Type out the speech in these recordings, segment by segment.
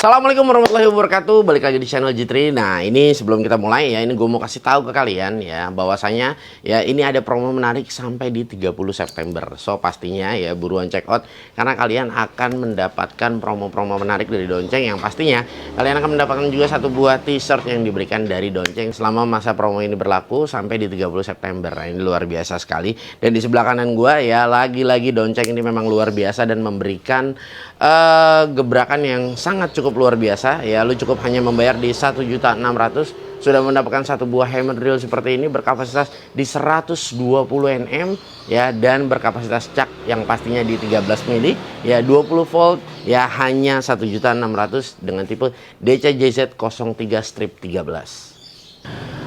Assalamualaikum warahmatullahi wabarakatuh. Balik lagi di channel Jitri. Nah, ini sebelum kita mulai ya, ini gue mau kasih tahu ke kalian ya, bahwasanya ya ini ada promo menarik sampai di 30 September. So, pastinya ya buruan check out karena kalian akan mendapatkan promo-promo menarik dari Donceng yang pastinya kalian akan mendapatkan juga satu buah t-shirt yang diberikan dari Donceng selama masa promo ini berlaku sampai di 30 September. Nah, ini luar biasa sekali. Dan di sebelah kanan gue ya, lagi-lagi Donceng ini memang luar biasa dan memberikan gebrakan yang sangat cukup luar biasa ya. Lu cukup hanya membayar di 1.600.000 sudah mendapatkan satu buah hammer drill seperti ini berkapasitas di 120 Nm ya, dan berkapasitas cak yang pastinya di 13 mili ya, 20 volt ya, hanya 1.600.000 dengan tipe DCJZ03-13.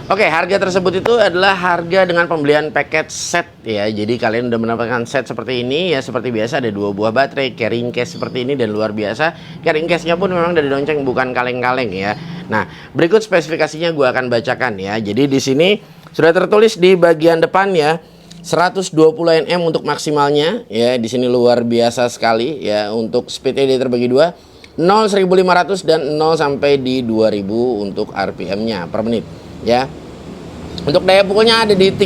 Oke, harga tersebut itu adalah harga dengan pembelian paket set ya. Jadi kalian udah mendapatkan set seperti ini ya. Seperti biasa ada dua buah baterai, carrying case seperti ini, dan luar biasa carrying case-nya pun memang dari Donceng, bukan kaleng-kaleng ya. Nah, berikut spesifikasinya gue akan bacakan ya. Jadi di sini sudah tertulis di bagian depan ya, 120 Nm untuk maksimalnya ya. Di sini luar biasa sekali ya. Untuk speednya dia terbagi dua, 0 1500 dan 0 sampai di 2000 untuk RPM-nya per menit ya. Untuk daya pukulnya ada di 0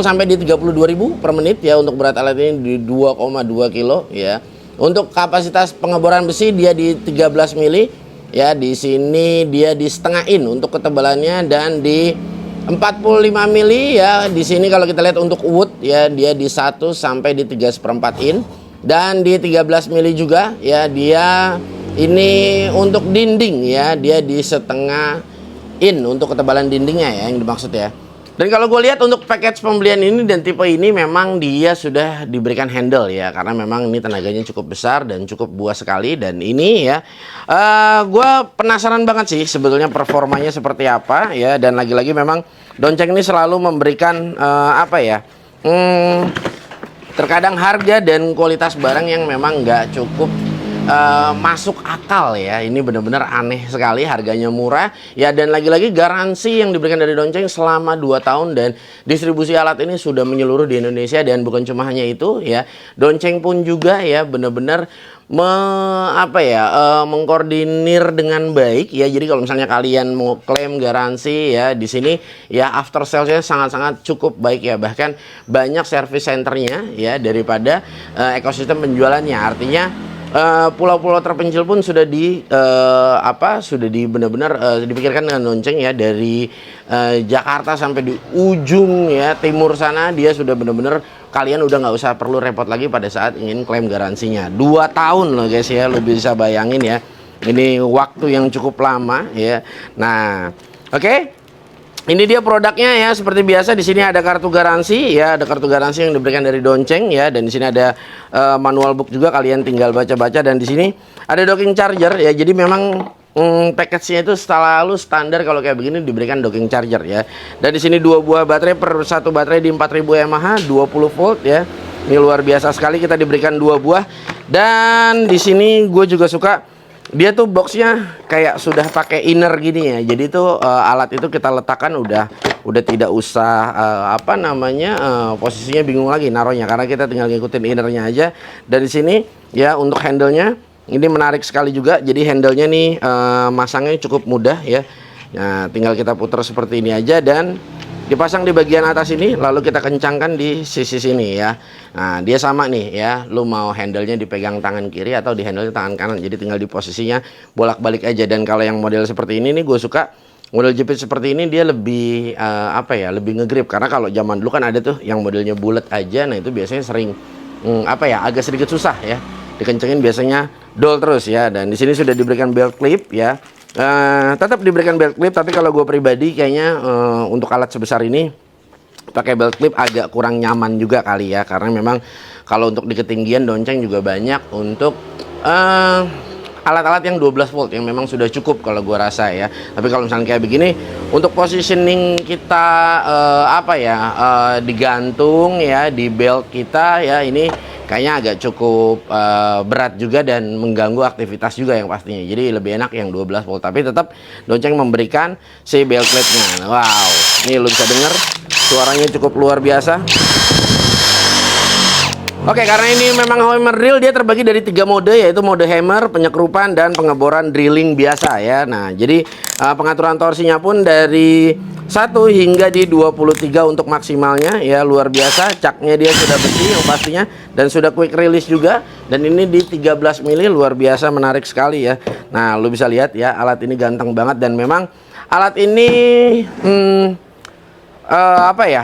sampai di 32.000 per menit ya. Untuk berat alat ini di 2,2 kilo ya. Untuk kapasitas pengeboran besi dia di 13 mili ya. Di sini dia di setengah in untuk ketebalannya, dan di 45 mili ya. Di sini kalau kita lihat untuk wood ya, dia di 1 sampai di 3/4 in, dan di 13 mili juga ya. Dia ini untuk dinding ya, dia di setengah in untuk ketebalan dindingnya ya, yang dimaksud ya. Dan kalau gue lihat untuk package pembelian ini dan tipe ini memang dia sudah diberikan handle ya, karena memang ini tenaganya cukup besar dan cukup buas sekali. Dan ini ya, gue penasaran banget sih sebetulnya performanya seperti apa ya. Dan lagi-lagi memang Donceng ini selalu memberikan apa ya, terkadang harga dan kualitas barang yang memang nggak cukup masuk akal ya. Ini benar-benar aneh sekali, harganya murah ya, dan lagi-lagi garansi yang diberikan dari Donceng selama 2 tahun, dan distribusi alat ini sudah menyeluruh di Indonesia. Dan bukan cuma hanya itu ya, Donceng pun juga ya benar-benar mengkoordinir dengan baik ya. Jadi kalau misalnya kalian mau klaim garansi ya, di sini ya after sales-nya sangat-sangat cukup baik ya. Bahkan banyak service centernya ya daripada ekosistem penjualannya. Artinya pulau-pulau terpencil pun sudah benar-benar dipikirkan dengan Donceng ya. Dari Jakarta sampai di ujung ya timur sana, dia sudah benar-benar, kalian udah nggak usah perlu repot lagi pada saat ingin klaim garansinya. 2 tahun loh guys ya, lo bisa bayangin ya, ini waktu yang cukup lama ya. Nah, oke. Ini dia produknya ya, seperti biasa di sini ada kartu garansi ya, ada kartu garansi yang diberikan dari Donceng ya, dan di sini ada manual book juga, kalian tinggal baca-baca. Dan di sini ada docking charger ya. Jadi memang package-nya itu selalu standar kalau kayak begini diberikan docking charger ya. Dan di sini 2 buah baterai, per satu baterai di 4000 mAh 20 volt ya. Ini luar biasa sekali, kita diberikan 2 buah. Dan di sini gue juga suka, dia tuh boxnya kayak sudah pakai inner gini ya. Jadi tuh alat itu kita letakkan udah tidak usah posisinya bingung lagi naruhnya, karena kita tinggal ngikutin innernya aja. Dan di sini ya untuk handle-nya ini menarik sekali juga. Jadi handle-nya nih masangnya cukup mudah ya. Nah, tinggal kita putar seperti ini aja dan dipasang di bagian atas ini, lalu kita kencangkan di sisi sini ya. Nah, dia sama nih ya, lu mau handle-nya dipegang tangan kiri atau di handle tangan kanan, jadi tinggal di posisinya bolak-balik aja. Dan kalau yang model seperti ini nih, gue suka model jepit seperti ini, dia lebih lebih ngegrip. Karena kalau zaman dulu kan ada tuh yang modelnya bulat aja, nah itu biasanya sering agak sedikit susah ya dikencengin, biasanya dol terus ya. Dan di sini sudah diberikan belt clip ya. Tetap diberikan belt clip, tapi kalau gue pribadi kayaknya untuk alat sebesar ini pakai belt clip agak kurang nyaman juga kali ya, karena memang kalau untuk di ketinggian Donceng juga banyak untuk alat-alat yang 12 volt yang memang sudah cukup kalau gue rasa ya. Tapi kalau misalnya kayak begini, untuk positioning kita digantung ya di belt kita ya, ini kayaknya agak cukup berat juga dan mengganggu aktivitas juga yang pastinya. Jadi lebih enak yang 12 volt, tapi tetap Donceng memberikan si belt plate-nya. Wow, ini lu bisa denger suaranya cukup luar biasa. Oke, karena ini memang hammer drill, dia terbagi dari 3 mode, yaitu mode hammer, penyekrupan, dan pengeboran drilling biasa ya. Nah, jadi pengaturan torsinya pun dari 1 hingga di 23 untuk maksimalnya ya, luar biasa. Caknya dia sudah besi yang pastinya, dan sudah quick release juga. Dan ini di 13 mili, luar biasa, menarik sekali ya. Nah, lu bisa lihat ya, alat ini ganteng banget, dan memang alat ini apa ya,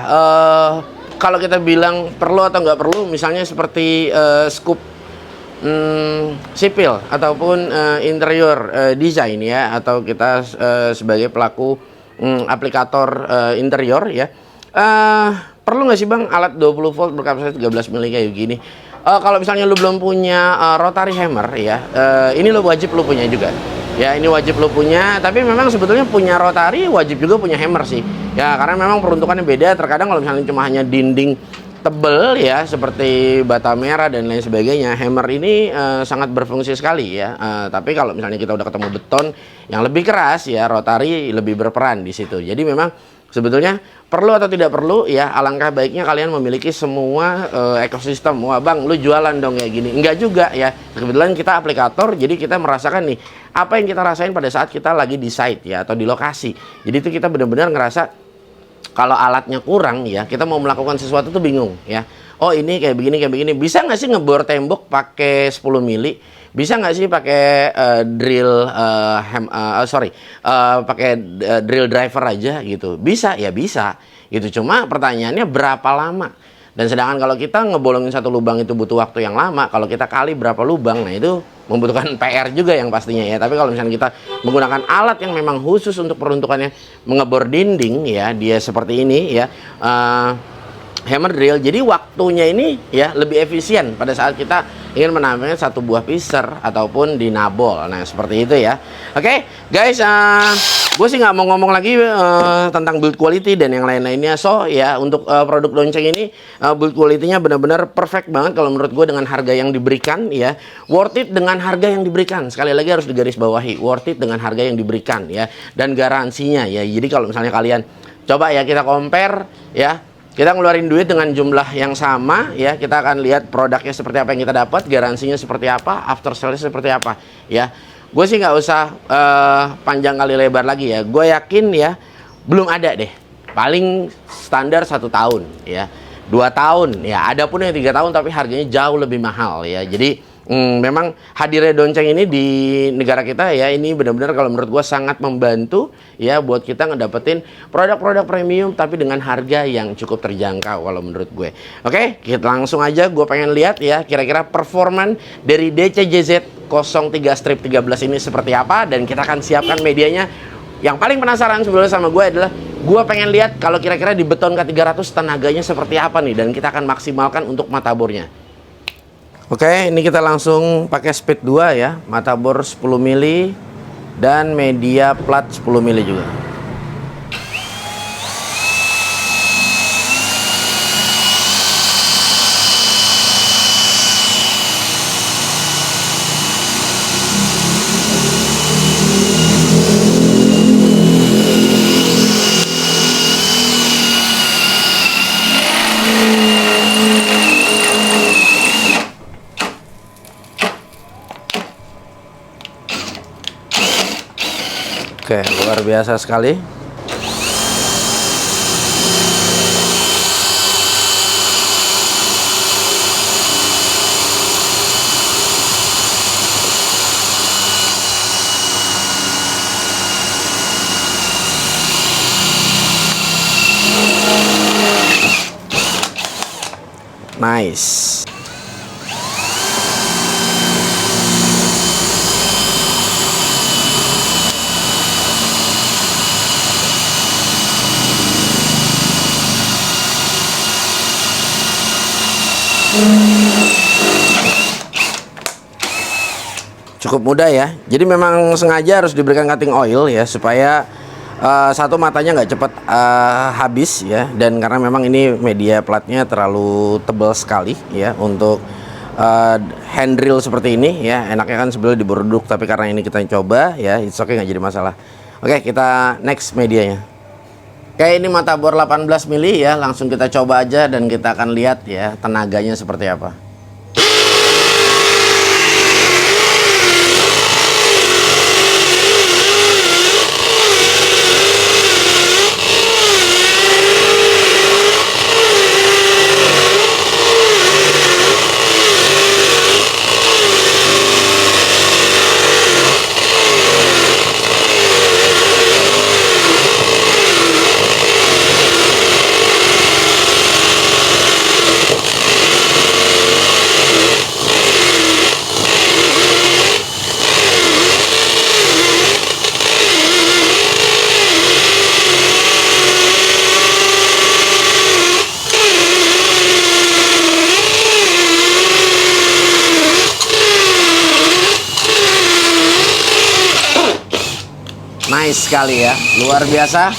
kalau kita bilang perlu atau nggak perlu, misalnya seperti scoop sipil ataupun interior design ya, atau kita sebagai pelaku aplikator interior ya, perlu nggak sih bang alat 20 volt berkapasitas 13 mili kayak gini? Kalau misalnya lu belum punya rotary hammer ya, ini lu wajib lu punya juga. Ya, ini wajib lo punya, tapi memang sebetulnya punya rotary wajib juga punya hammer sih. Ya, karena memang peruntukannya beda. Terkadang kalau misalnya cuma hanya dinding tebel ya, seperti bata merah dan lain sebagainya, hammer ini sangat berfungsi sekali ya. Tapi kalau misalnya kita udah ketemu beton yang lebih keras ya, rotary lebih berperan di situ. Jadi memang sebetulnya perlu atau tidak perlu ya, alangkah baiknya kalian memiliki semua ekosistem. Wah bang, lu jualan dong kayak gini. Enggak juga ya, kebetulan kita aplikator, jadi kita merasakan nih apa yang kita rasain pada saat kita lagi di site ya, atau di lokasi. Jadi itu kita benar-benar ngerasa kalau alatnya kurang ya, kita mau melakukan sesuatu tuh bingung ya. Oh ini kayak begini, bisa nggak sih ngebor tembok pakai 10 mili? Bisa nggak sih pakai pakai drill driver aja gitu? Bisa ya, bisa gitu. Cuma pertanyaannya berapa lama? Dan sedangkan kalau kita ngebolongin satu lubang itu butuh waktu yang lama. Kalau kita kali berapa lubang, nah itu membutuhkan PR juga yang pastinya ya. Tapi kalau misalnya kita menggunakan alat yang memang khusus untuk peruntukannya mengebor dinding ya, dia seperti ini ya, hammer drill, jadi waktunya ini ya lebih efisien pada saat kita ingin menambahkan satu buah pisser ataupun dinabol. Nah seperti itu ya. Oke guys, gue sih nggak mau ngomong lagi tentang build quality dan yang lain-lainnya. So ya, untuk produk Donceng ini build quality-nya benar-benar perfect banget kalau menurut gue, dengan harga yang diberikan ya, worth it dengan harga yang diberikan. Sekali lagi harus digarisbawahi, worth it dengan harga yang diberikan ya, dan garansinya ya. Jadi kalau misalnya kalian coba ya, kita compare ya, kita ngeluarin duit dengan jumlah yang sama ya, kita akan lihat produknya seperti apa yang kita dapat, garansinya seperti apa, after sales seperti apa ya. Gue sih nggak usah panjang kali lebar lagi ya. Gue yakin ya belum ada deh, paling standar 1 tahun ya, 2 tahun ya, ada pun yang 3 tahun tapi harganya jauh lebih mahal ya. Jadi memang hadirnya Donceng ini di negara kita ya, ini benar-benar kalau menurut gue sangat membantu ya, buat kita ngedapetin produk-produk premium tapi dengan harga yang cukup terjangkau kalau menurut gue. Oke, kita langsung aja, gue pengen lihat ya kira-kira performan dari DCJZ 03-13 ini seperti apa, dan kita akan siapkan medianya. Yang paling penasaran sebelumnya sama gue adalah gue pengen lihat kalau kira-kira di beton K300 tenaganya seperti apa nih, dan kita akan maksimalkan untuk matabornya. Oke, ini kita langsung pakai speed 2 ya, matabor 10 mili dan media plat 10 mili juga. Oke, luar biasa sekali. Nice. Cukup mudah ya. Jadi memang sengaja harus diberikan cutting oil ya, supaya satu matanya nggak cepat habis ya, dan karena memang ini media platnya terlalu tebal sekali ya untuk hand drill seperti ini ya. Enaknya kan sebelum diberuduk, tapi karena ini kita coba ya, it's okay, nggak jadi masalah. Oke, kita next medianya. Oke, ini mata bor 18 mili ya, langsung kita coba aja dan kita akan lihat ya tenaganya seperti apa. nice sekali ya, luar biasa.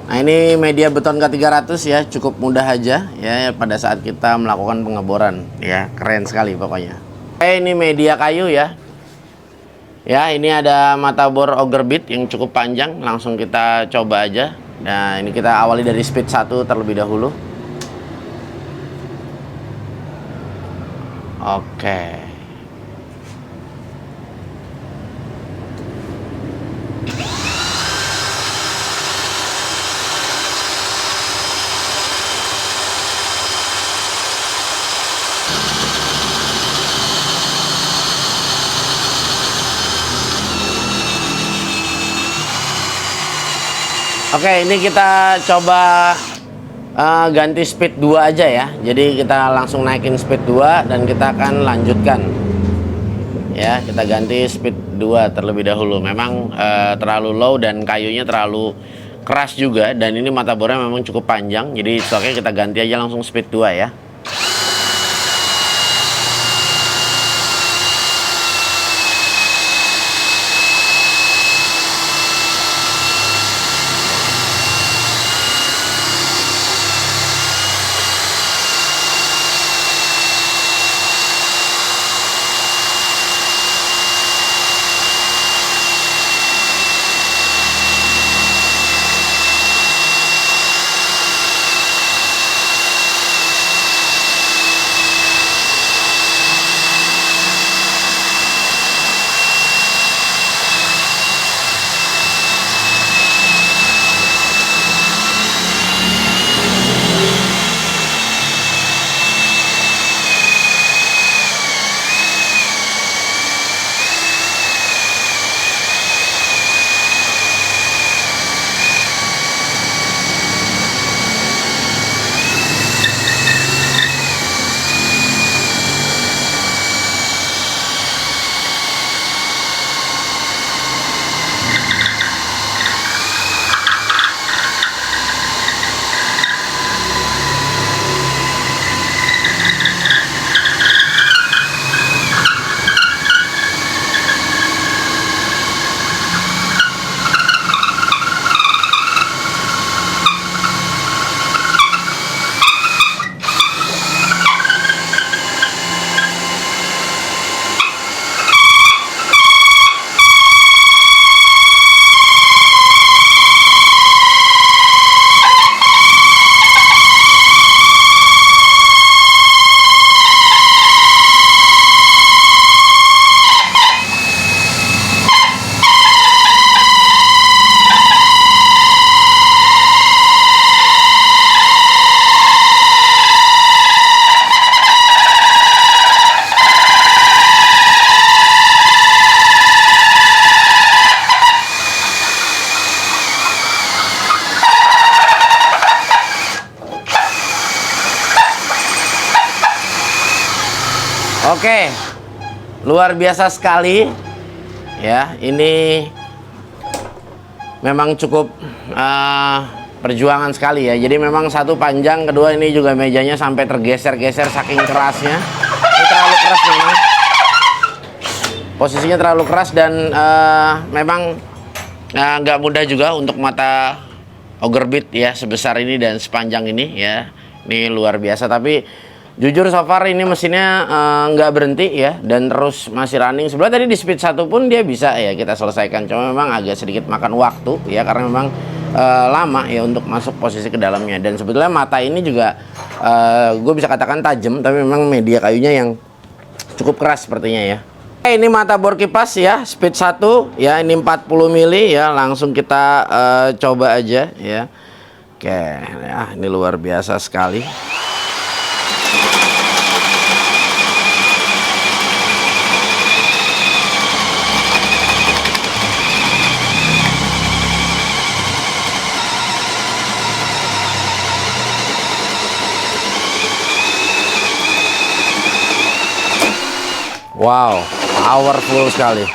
Nah ini media beton K300 ya, cukup mudah aja ya pada saat kita melakukan pengeboran ya, keren sekali pokoknya. Oke, ini media kayu ya. Ya, ini ada mata bor auger bit yang cukup panjang, langsung kita coba aja. Nah, ini kita awali dari speed 1 terlebih dahulu. Oke. Oke, ini kita coba ganti speed 2 aja ya. Jadi kita langsung naikin speed 2 dan kita akan lanjutkan. Ya, kita ganti speed 2 terlebih dahulu. Memang terlalu low dan kayunya terlalu keras juga, dan ini mata bornya memang cukup panjang. Jadi stoknya kita ganti aja langsung speed 2 ya. Oke, luar biasa sekali ya. Ini memang cukup perjuangan sekali ya. Jadi memang satu panjang, kedua ini juga mejanya sampai tergeser-geser saking kerasnya. Ini terlalu keras memang. Posisinya terlalu keras dan memang nggak mudah juga untuk mata auger bit ya sebesar ini dan sepanjang ini ya. Ini luar biasa, tapi jujur so far ini mesinnya nggak berhenti ya, dan terus masih running. Sebenarnya tadi di speed 1 pun dia bisa ya kita selesaikan, cuma memang agak sedikit makan waktu ya, karena memang lama ya untuk masuk posisi ke dalamnya. Dan sebetulnya mata ini juga gue bisa katakan tajam, tapi memang media kayunya yang cukup keras sepertinya ya. Ini mata bor kipas ya, speed 1 ya, ini 40 mili ya, langsung kita coba aja ya. Oke ya, ini luar biasa sekali. Wow, powerful sekali,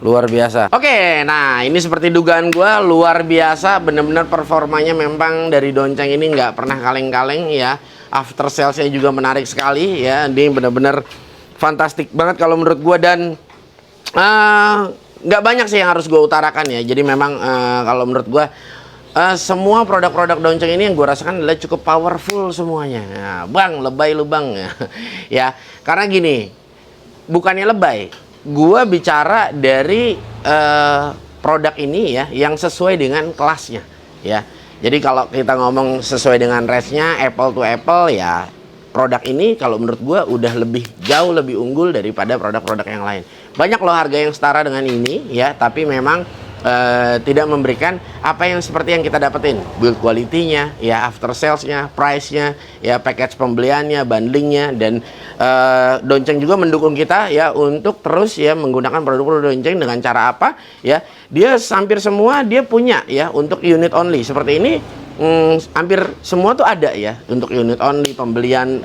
luar biasa. Oke, nah ini seperti dugaan gue, luar biasa, bener-bener performanya memang dari Donceng ini nggak pernah kaleng-kaleng ya. After salesnya juga menarik sekali ya, ini bener-bener fantastik banget kalau menurut gue. Dan nggak banyak sih yang harus gue utarakan ya. Jadi memang kalau menurut gue semua produk-produk Donceng ini yang gue rasakan adalah cukup powerful semuanya. Nah, bang, lebay lu bang ya. Karena gini, bukannya lebay, gue bicara dari produk ini ya yang sesuai dengan kelasnya ya. Jadi kalau kita ngomong sesuai dengan range-nya apple to apple ya, produk ini kalau menurut gue udah jauh lebih unggul daripada produk-produk yang lain. Banyak loh harga yang setara dengan ini ya, tapi memang tidak memberikan apa yang seperti yang kita dapetin, build quality-nya, ya after sales-nya, price-nya, ya package pembeliannya, bundlingnya, dan Donceng juga mendukung kita ya untuk terus ya menggunakan produk-produk Donceng dengan cara apa ya? Dia hampir semua dia punya ya untuk unit only seperti ini. Hampir semua tuh ada ya untuk unit only pembelian.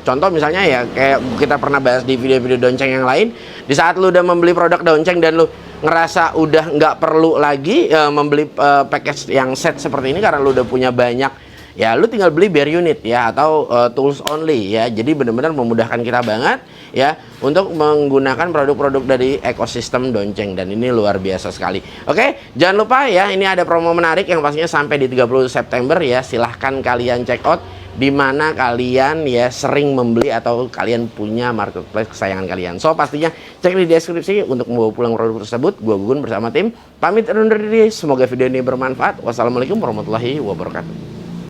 Contoh misalnya ya kayak kita pernah bahas di video-video Donceng yang lain, di saat lu udah membeli produk Donceng dan lu ngerasa udah nggak perlu lagi membeli package yang set seperti ini karena lu udah punya banyak, ya lu tinggal beli bare unit ya atau tools only ya. Jadi benar-benar memudahkan kita banget ya untuk menggunakan produk-produk dari ekosistem Donceng, dan ini luar biasa sekali. Oke, jangan lupa ya, ini ada promo menarik yang pastinya sampai di 30 September ya. Silahkan kalian check out di mana kalian ya sering membeli atau kalian punya marketplace kesayangan kalian. So pastinya cek di deskripsi untuk membawa pulang produk tersebut. Gua Gugun bersama tim pamit undur diri. Semoga video ini bermanfaat. Wassalamualaikum warahmatullahi wabarakatuh.